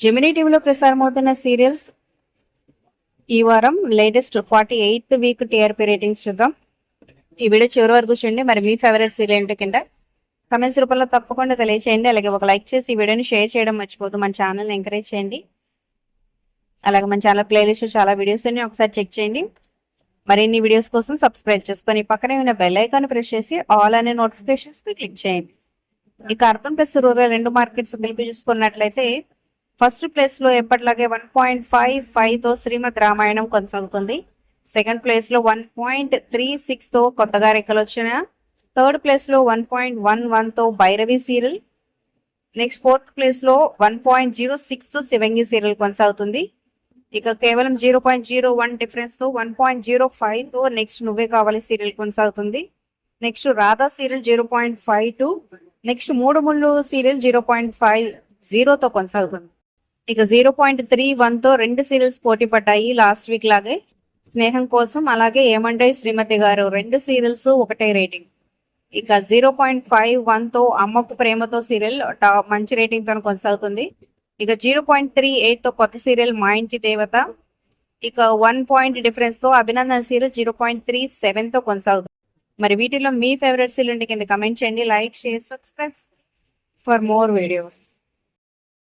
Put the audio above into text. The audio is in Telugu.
జెమినీ టీవీలో ప్రసారమవుతున్న సీరియల్స్ ఈ వారం latest 48th week TRP ratings చూద్దాం. ఈ వీడియో చివరి వరకు చూడండి. మరి మీ ఫేవరెట్ సీరియల్ ఏంటో కింద కమెంట్స్ రూపంలో తప్పకుండా తెలియచేయండి. అలాగే ఒక లైక్ చేసి ఈ వీడియోని షేర్ చేయడం మర్చిపోదు. మన ఛానల్ని ఎంకరేజ్ చేయండి. అలాగే మన ఛానల్ ప్లేలిస్ట్ చాలా వీడియోస్ అన్ని ఒకసారి చెక్ చేయండి. మరిన్ని వీడియోస్ కోసం సబ్స్క్రైబ్ చేసుకొని పక్కనే ఉన్న బెల్ ఐకాన్ ప్రెస్ చేసి ఆల్ అనే నోటిఫికేషన్స్ క్లిక్ చేయండి. ఇక అర్బన్ ప్లస్ రూరల్ రెండు మార్కెట్స్ కలిపి చూసుకున్నట్లయితే ఫస్ట్ ప్లేస్ లో ఎప్పటిలాగే 1.55 తో శ్రీమద్ రామాయణం కొనసాగుతుంది. సెకండ్ ప్లేస్ లో 1.36 తో కొత్తగా రెక్కలు వచ్చిన. థర్డ్ ప్లేస్ లో 1.11 తో Bhairavi serial. Next fourth place లో 1.06 తో శివంగి సీరియల్ కొనసాగుతుంది. ఇక కేవలం 0.01 డిఫరెన్స్ తో 1.05 తో నెక్స్ట్ నువ్వే కావాలి సీరియల్ కొనసాగుతుంది. Next Radha serial 0.52. నెక్స్ట్ మూడు ముళ్ళు సీరియల్ 0.50 తో కొనసాగుతుంది. ఇక 0.31 తో రెండు సీరియల్స్ పోటీ పడ్డాయి లాస్ట్ వీక్ లాగే. స్నేహం కోసం అలాగే ఏమండే శ్రీమతి గారు రెండు సీరియల్స్ ఒకటే రేటింగ్. ఇక 0.51 తో అమ్మకు ప్రేమతో సీరియల్ మంచి రేటింగ్ తో కొనసాగుతుంది. ఇక 0.38 తో కొత్త సీరియల్ మా ఇంటి దేవత. ఇక 1 పాయింట్ డిఫరెన్స్ తో అభినందన సీరియల్ 0.37 తో కొనసాగుతుంది. మరి వీటిలో మీ ఫేవరెట్ సీరియల్ కింద కమెంట్ చేయండి. Like, share, subscribe for more videos.